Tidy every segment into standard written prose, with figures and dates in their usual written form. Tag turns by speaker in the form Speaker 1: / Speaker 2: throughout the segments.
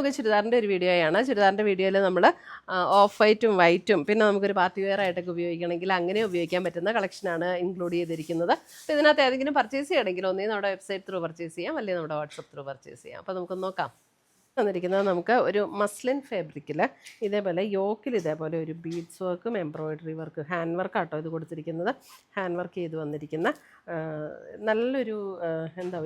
Speaker 1: നമുക്ക് ചുരിദാറിൻ്റെ ഒരു വീഡിയോയാണ്. ചുരിദാറിൻ്റെ വീഡിയോയിൽ നമ്മൾ ഓഫ് വൈറ്റും വൈറ്റും പിന്നെ നമുക്കൊരു പാർട്ടി വെയർ ആയിട്ടൊക്കെ ഉപയോഗിക്കണമെങ്കിൽ അങ്ങനെ ഉപയോഗിക്കാൻ പറ്റുന്ന കളക്ഷനാണ് ഇൻക്ലൂഡ് ചെയ്തിരിക്കുന്നത്. അപ്പോൾ ഇതിനകത്ത് ഏതെങ്കിലും പർച്ചേസ് ചെയ്യണമെങ്കിൽ ഒന്നേ നമ്മുടെ വെബ്സൈറ്റ് ത്രൂ പർച്ചേസ് ചെയ്യാം, അല്ലെങ്കിൽ നമ്മുടെ വാട്സപ്പ് ത്രൂ പർച്ചേസ് ചെയ്യാം. അപ്പോൾ നമുക്ക് നോക്കാം. വന്നിരിക്കുന്നത് നമുക്ക് ഒരു മസ്ലിൻ ഫാബ്രിക്കിൽ ഇതേപോലെ യോക്കിൽ ഇതേപോലെ ഒരു ബീഡ്സ് വർക്കും എംബ്രോയിഡറി വർക്ക് ഹാൻഡ് വർക്കാട്ടോ ഇത് കൊടുത്തിരിക്കുന്നത്. ഹാൻഡ് വർക്ക് ചെയ്ത് വന്നിരിക്കുന്ന നല്ലൊരു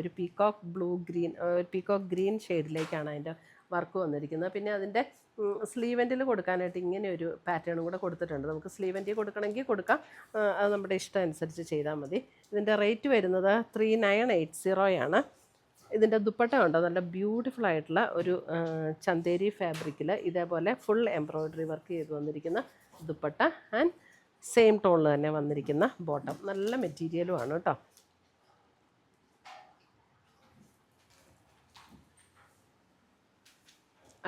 Speaker 1: ഒരു പീകോക്ക് ഗ്രീൻ ഷെയ്ഡിലേക്കാണ് അതിൻ്റെ വർക്ക് വന്നിരിക്കുന്നത്. പിന്നെ അതിൻ്റെ സ്ലീവ് എൻഡിൽ കൊടുക്കാനായിട്ട് ഇങ്ങനെ ഒരു പാറ്റേണും കൂടെ കൊടുത്തിട്ടുണ്ട്. നമുക്ക് സ്ലീവ് എൻഡിൽ കൊടുക്കണമെങ്കിൽ കൊടുക്കാം, അത് നമ്മുടെ ഇഷ്ടം അനുസരിച്ച് ചെയ്താൽ മതി. ഇതിൻ്റെ റേറ്റ് വരുന്നത് 3980 ഇതിൻ്റെ ദുപ്പട്ട ഉണ്ടോ നല്ല ബ്യൂട്ടിഫുൾ ആയിട്ടുള്ള ഒരു ചന്തേരി ഫാബ്രിക്കിൽ ഇതേപോലെ ഫുൾ എംബ്രോയിഡറി വർക്ക് ചെയ്ത് വന്നിരിക്കുന്ന ദുപ്പട്ട ആൻഡ് സെയിം ടോണിൽ തന്നെ വന്നിരിക്കുന്ന ബോട്ടം. നല്ല മെറ്റീരിയലും ആണ് കേട്ടോ.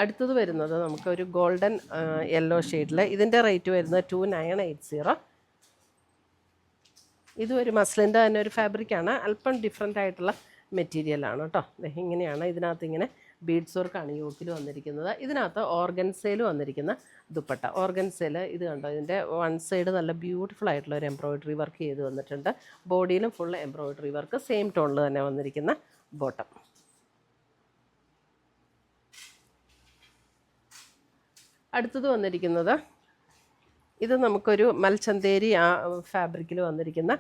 Speaker 1: അടുത്തത് വരുന്നത് നമുക്കൊരു ഗോൾഡൻ യെല്ലോ ഷെയ്ഡിൽ ഇതിൻ്റെ റേറ്റ് വരുന്നത് 2980. ഇതും ഒരു മസ്ലിൻ്റെ തന്നെ ഒരു ഫാബ്രിക്കാണ്, അല്പം ഡിഫറെൻ്റ് ആയിട്ടുള്ള മെറ്റീരിയലാണ് കേട്ടോ. ഇങ്ങനെയാണ്, ഇതിനകത്ത് ഇങ്ങനെ ബീഡ്സ് വർക്കാണ് യോക്കിൽ വന്നിരിക്കുന്നത്. ഇതിനകത്ത് ഓർഗൻസയിൽ വന്നിരിക്കുന്ന ദുപ്പട്ട. ഓർഗൻസയിൽ ഇത് കണ്ടോ, ഇതിൻ്റെ വൺ സൈഡ് നല്ല ബ്യൂട്ടിഫുൾ ആയിട്ടുള്ള ഒരു എംബ്രോയിഡറി വർക്ക് ചെയ്ത് വന്നിട്ടുണ്ട്. ബോഡിയിലും ഫുൾ എംബ്രോയിഡറി വർക്ക്, സെയിം ടോണിൽ തന്നെ വന്നിരിക്കുന്ന ബോട്ടം. അടുത്തത് വന്നിരിക്കുന്നത് ഇത് നമുക്കൊരു മൽച്ചന്തേരി ഫാബ്രിക്കിൽ വന്നിരിക്കുന്ന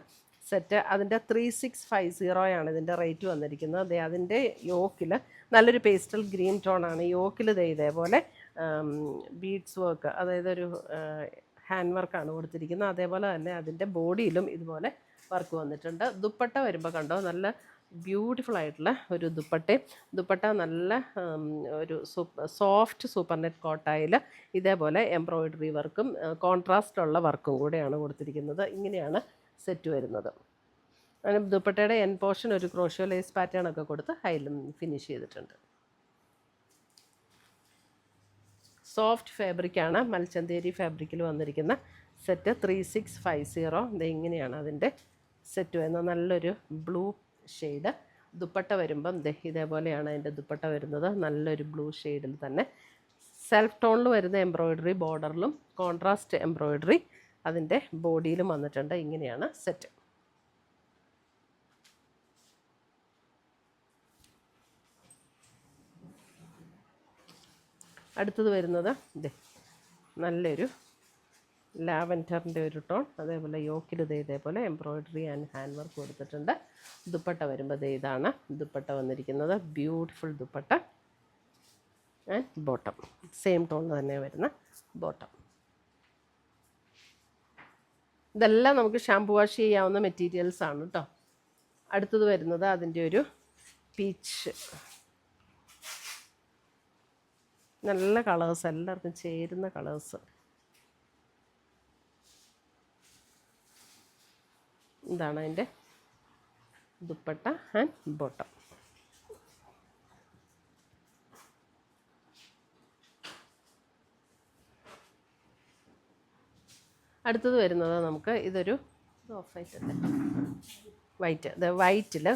Speaker 1: സെറ്റ്. അതിൻ്റെ 3650 ഇതിൻ്റെ റേറ്റ് വന്നിരിക്കുന്നത്. അതിൻ്റെ യോക്കിൽ നല്ലൊരു പേസ്റ്റൽ ഗ്രീൻ ടോണാണ്. യോക്കിൽ ഇതേപോലെ ബീഡ്സ് വർക്ക്, അതായത് ഒരു ഹാൻഡ് വർക്കാണ് കൊടുത്തിരിക്കുന്നത്. അതേപോലെ തന്നെ അതിൻ്റെ ബോഡിയിലും ഇതുപോലെ വർക്ക് വന്നിട്ടുണ്ട്. ദുപ്പട്ട വരുമ്പോൾ കണ്ടോ നല്ല ബ്യൂട്ടിഫുൾ ആയിട്ടുള്ള ഒരു ദുപ്പട്ട നല്ല ഒരു സോഫ്റ്റ് സൂപ്പർ നെറ്റ് കോട്ടായിൽ ഇതേപോലെ എംബ്രോയിഡറി വർക്കും കോൺട്രാസ്റ്റുള്ള വർക്കും കൂടെയാണ് കൊടുത്തിരിക്കുന്നത്. ഇങ്ങനെയാണ് സെറ്റ് വരുന്നത്. അങ്ങനെ ദുപ്പട്ടയുടെ എൻ പോർഷൻ ഒരു ക്രോഷ്യോ ലേസ് പാറ്റേൺ ഒക്കെ കൊടുത്ത് ഹൈലും ഫിനിഷ് ചെയ്തിട്ടുണ്ട്. സോഫ്റ്റ് ഫാബ്രിക്കാണ്, മൽച്ചന്തേരി ഫാബ്രിക്കിൽ വന്നിരിക്കുന്ന സെറ്റ് 3650. ഇങ്ങനെയാണ് അതിൻ്റെ സെറ്റ് വരുന്നത്. നല്ലൊരു ബ്ലൂ ഷെയ്ഡ്. ദുപ്പട്ട വരുമ്പം ഇതേപോലെയാണ് അതിൻ്റെ ദുപ്പട്ട വരുന്നത്. നല്ലൊരു ബ്ലൂ ഷെയ്ഡിൽ തന്നെ സെൽഫ് ടോണിൽ വരുന്ന എംബ്രോയിഡറി, ബോർഡറിലും കോൺട്രാസ്റ്റ് എംബ്രോയിഡറി അതിൻ്റെ ബോഡിയിലും വന്നിട്ടുണ്ട്. ഇങ്ങനെയാണ് സെറ്റ്. അടുത്തത് വരുന്നത് നല്ലൊരു ലാവൻഡറിൻ്റെ ഒരു ടോൺ. അതേപോലെ യോക്കിൽ ഇതേപോലെ എംബ്രോയിഡറി ആൻഡ് ഹാൻഡ് വർക്ക് കൊടുത്തിട്ടുണ്ട്. ദുപ്പട്ട വരുമ്പോൾ ഇതാണ് ദുപ്പട്ട വന്നിരിക്കുന്നത്. Beautiful dupatta and bottom same ടോണിൽ തന്നെ വരുന്ന ബോട്ടം. ഇതെല്ലാം നമുക്ക് ഷാംപൂ വാഷ് ചെയ്യാവുന്ന മെറ്റീരിയൽസ് ആണ് കേട്ടോ. അടുത്തത് വരുന്നത് അതിൻ്റെ ഒരു പീച്ച്. നല്ല കളേഴ്സ്, എല്ലാവർക്കും ചേരുന്ന കളേഴ്സ്. ഇതാണ് അതിൻ്റെ ദുപ്പട്ട ആൻഡ് ബോട്ടം. അടുത്തത് വരുന്നത് നമുക്ക് ഇതൊരു ഓഫ് വൈറ്റ് അല്ലേ, വൈറ്റിൽ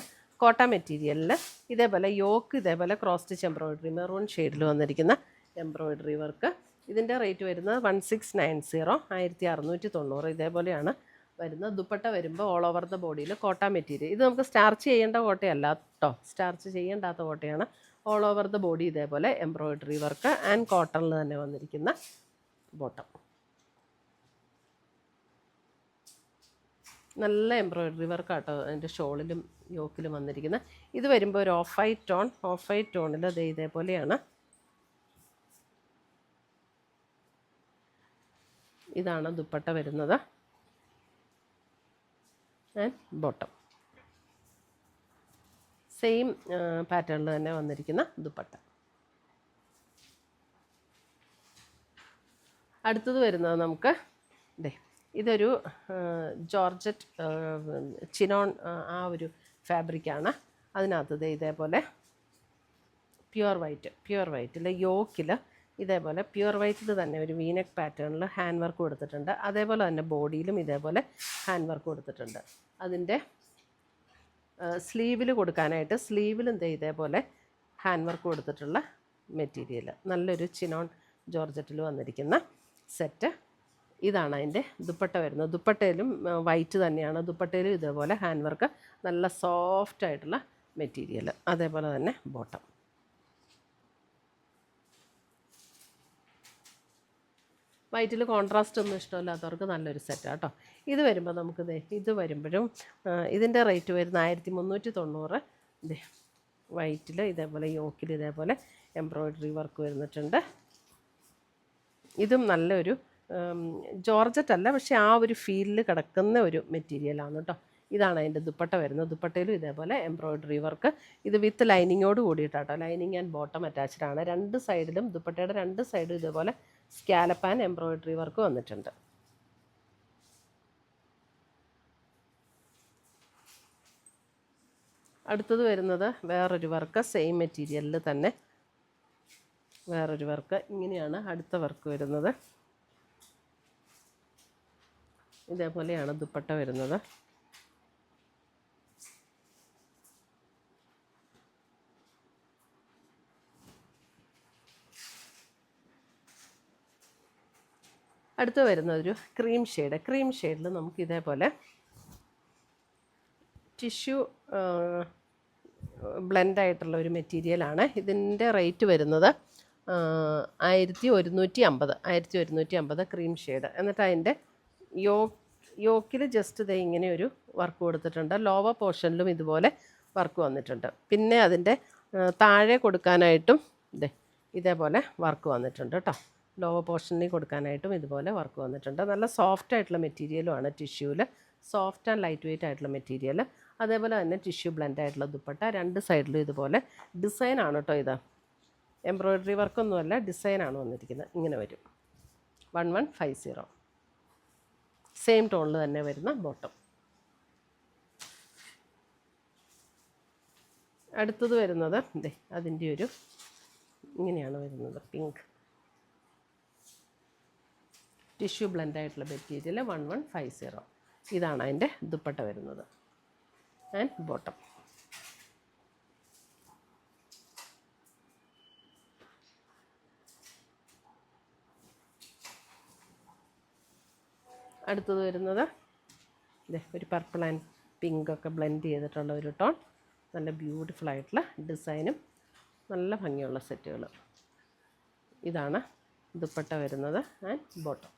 Speaker 1: കോട്ട മെറ്റീരിയലിൽ ഇതേപോലെ യോക്ക് ഇതേപോലെ ക്രോസ് സ്റ്റിച്ച് എംബ്രോയിഡറി മെറൂൺ ഷെയ്ഡിൽ വന്നിരിക്കുന്ന എംബ്രോയിഡറി വർക്ക്. ഇതിൻ്റെ റേറ്റ് വരുന്നത് 1690, 1690. ഇതേപോലെയാണ് വരുന്നത്. ദുപ്പട്ട വരുമ്പോൾ ഓൾ ഓവർ ദ ബോഡിയിൽ കോട്ട മെറ്റീരിയൽ. ഇത് നമുക്ക് സ്റ്റാർച്ച് ചെയ്യേണ്ട കോട്ടയല്ല കേട്ടോ, സ്റ്റാർച്ച് ചെയ്യേണ്ടാത്ത കോട്ടയാണ്. ഓൾ ഓവർ ദ ബോഡി ഇതേപോലെ എംബ്രോയിഡറി വർക്ക് ആൻഡ് കോട്ടണിൽ തന്നെ വന്നിരിക്കുന്ന ബോട്ടം. നല്ല എംബ്രോയിഡറി വർക്കാട്ടോ അതിൻ്റെ ഷോളിലും യോക്കിലും വന്നിരിക്കുന്നത്. ഇത് വരുമ്പോൾ ഒരു ഓഫ് വൈറ്റ് ടോണിൽ ഇതേപോലെയാണ്. ഇതാണ് ദുപ്പട്ട വരുന്നത് ആൻഡ് ബോട്ടം. സെയിം പാറ്റേണിൽ തന്നെ വന്നിരിക്കുന്ന ദുപ്പട്ട. അടുത്തത് വരുന്നത് നമുക്ക് ഇതൊരു ജോർജറ്റ് ചിനോൺ ആ ഒരു ഫാബ്രിക്കാണ്. അതിനകത്ത് ഇതേപോലെ പ്യുവർ വൈറ്റിൽ യോക്കിൽ ഇതേപോലെ പ്യുവർ വൈറ്റിൽ തന്നെ ഒരു വീനെക്ക് പാറ്റേണിൽ ഹാൻഡ് വർക്ക് കൊടുത്തിട്ടുണ്ട്. അതേപോലെ തന്നെ ബോഡിയിലും ഇതേപോലെ ഹാൻഡ് വർക്ക് കൊടുത്തിട്ടുണ്ട്. അതിൻ്റെ സ്ലീവിൽ കൊടുക്കാനായിട്ട് സ്ലീവിലും ഇതേപോലെ ഹാൻഡ് വർക്ക് കൊടുത്തിട്ടുള്ള മെറ്റീരിയൽ. നല്ലൊരു ചിനോൺ ജോർജറ്റിൽ വന്നിരിക്കുന്ന സെറ്റ്. ഇതാണ് അതിൻ്റെ ദുപ്പട്ട വരുന്നത്. ദുപ്പട്ടയിലും വൈറ്റ് തന്നെയാണ്. ദുപ്പട്ടയിലും ഇതേപോലെ ഹാൻഡ് വർക്ക്, നല്ല സോഫ്റ്റ് ആയിട്ടുള്ള മെറ്റീരിയൽ. അതേപോലെ തന്നെ ബോട്ടം. വൈറ്റിൽ കോൺട്രാസ്റ്റ് ഒന്നും ഇഷ്ടമില്ലാത്തവർക്ക് നല്ലൊരു സെറ്റാണ് കേട്ടോ. ഇത് വരുമ്പോൾ നമുക്ക് ഇത് വരുമ്പോഴും ഇതിൻ്റെ റേറ്റ് വരുന്ന 1390. വൈറ്റിൽ ഇതേപോലെ യോക്കിൽ ഇതേപോലെ എംബ്രോയ്ഡറി വർക്ക് വരുന്നിട്ടുണ്ട്. ഇതും നല്ലൊരു ജോർജറ്റ് അല്ല, പക്ഷേ ആ ഒരു ഫീലിൽ കിടക്കുന്ന ഒരു മെറ്റീരിയലാണ് കേട്ടോ. ഇതാണ് അതിൻ്റെ ദുപ്പട്ട വരുന്നത്. ദുപ്പട്ടയിലും ഇതേപോലെ എംബ്രോയ്ഡറി വർക്ക്. ഇത് വിത്ത് ലൈനിങ്ങോട് കൂടിയിട്ടാട്ടോ. ലൈനിങ് ആൻഡ് ബോട്ടം അറ്റാച്ച്ഡ് ആണ്. രണ്ട് സൈഡിലും ദുപ്പട്ടയുടെ രണ്ട് സൈഡും ഇതേപോലെ സ്കാലപ്പ് ആൻഡ് എംബ്രോയ്ഡറി വർക്ക് വന്നിട്ടുണ്ട്. അടുത്തത് വരുന്നത് വേറൊരു വർക്ക്, സെയിം മെറ്റീരിയലിൽ തന്നെ വേറൊരു വർക്ക്. ഇങ്ങനെയാണ് അടുത്ത വർക്ക് വരുന്നത്. ഇതേപോലെയാണ് ദുപ്പട്ട വരുന്നത്. അടുത്ത് വരുന്നതൊരു ക്രീം ഷെയ്ഡ്. ക്രീം ഷെയ്ഡിൽ നമുക്ക് ഇതേപോലെ ടിഷ്യൂ ബ്ലെൻഡായിട്ടുള്ള ഒരു മെറ്റീരിയലാണ്. ഇതിൻ്റെ റേറ്റ് വരുന്നത് 1150 ക്രീം ഷെയ്ഡ്. എന്നിട്ട് അതിൻ്റെ യോക്കിൽ ജസ്റ്റ് ഇത് ഇങ്ങനെ ഒരു വർക്ക് കൊടുത്തിട്ടുണ്ട്. ലോവർ പോർഷനിലും ഇതുപോലെ വർക്ക് വന്നിട്ടുണ്ട്. പിന്നെ അതിൻ്റെ താഴെ കൊടുക്കാനായിട്ടും ഇതേപോലെ വർക്ക് വന്നിട്ടുണ്ട് കേട്ടോ. ലോവർ പോർഷനിൽ കൊടുക്കാനായിട്ടും ഇതുപോലെ വർക്ക് വന്നിട്ടുണ്ട്. നല്ല സോഫ്റ്റ് ആയിട്ടുള്ള മെറ്റീരിയലുമാണ്. ടിഷ്യൂവിൽ സോഫ്റ്റ് ആൻഡ് ലൈറ്റ് വെയ്റ്റ് ആയിട്ടുള്ള മെറ്റീരിയൽ. അതേപോലെ തന്നെ ടിഷ്യൂ ബ്ലെൻഡ് ആയിട്ടുള്ള ദുപ്പട്ട. രണ്ട് സൈഡിലും ഇതുപോലെ ഡിസൈനാണ് കേട്ടോ. ഇത് എംബ്രോയ്ഡറി വർക്കൊന്നുമല്ല, ഡിസൈനാണ് വന്നിരിക്കുന്നത്. ഇങ്ങനെ വരും. 1150. സെയിം ടോണിൽ തന്നെ വരുന്ന ബോട്ടം. അടുത്തത് വരുന്നത് അതിൻ്റെ ഒരു ഇങ്ങനെയാണ് വരുന്നത്. പിങ്ക് ടിഷ്യൂ ബ്ലെൻഡ് ആയിട്ടുള്ള മെറ്റീരിയൽ 1150. ഇതാണ് അതിൻ്റെ ദുപ്പട്ട വരുന്നത് ആൻഡ് ബോട്ടം. അടുത്തത് വരുന്നത് ഒരു പർപ്പിൾ ആൻഡ് പിങ്ക് ഒക്കെ ബ്ലെൻഡ് ചെയ്തിട്ടുള്ള ഒരു ടോൺ. നല്ല ബ്യൂട്ടിഫുൾ ആയിട്ടുള്ള ഡിസൈനും നല്ല ഭംഗിയുള്ള സെറ്റുകൾ. ഇതാണ് ദുപ്പട്ട വരുന്നത് ആൻഡ് ബോട്ടം.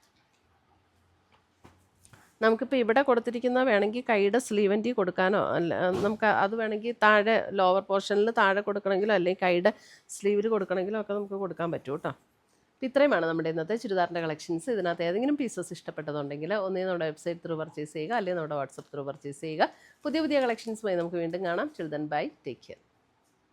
Speaker 1: നമുക്കിപ്പോൾ ഇവിടെ കൊടുത്തിരിക്കുന്ന വേണമെങ്കിൽ കൈയുടെ സ്ലീവൻ്റി കൊടുക്കാനോ അല്ല, നമുക്ക് അത് വേണമെങ്കിൽ താഴെ ലോവർ പോർഷനിൽ താഴെ കൊടുക്കണമെങ്കിലോ അല്ലെങ്കിൽ കൈയുടെ സ്ലീവിൽ കൊടുക്കണമെങ്കിലോ ഒക്കെ നമുക്ക് കൊടുക്കാൻ പറ്റും കേട്ടോ. അപ്പോൾ ഇത്രയുമാണ് നമ്മുടെ ഇന്നത്തെ ചുരിദാറിൻ്റെ കളക്ഷൻസ്. ഇതിനകത്ത് ഏതെങ്കിലും പീസസ് ഇഷ്ടപ്പെട്ടതുണ്ടെങ്കിൽ ഒന്നേ നമ്മുടെ വെബ്സൈറ്റ് ത്രൂ പർച്ചേസ് ചെയ്യുക, അല്ലെങ്കിൽ നമ്മുടെ വാട്സപ്പ് ത്രൂ പർച്ചേസ് ചെയ്യുക. പുതിയ കളക്ഷൻസുമായി നമുക്ക് വീണ്ടും കാണാം. ചിൽ ദെൻ ബൈ, ടേക്ക് കെയർ.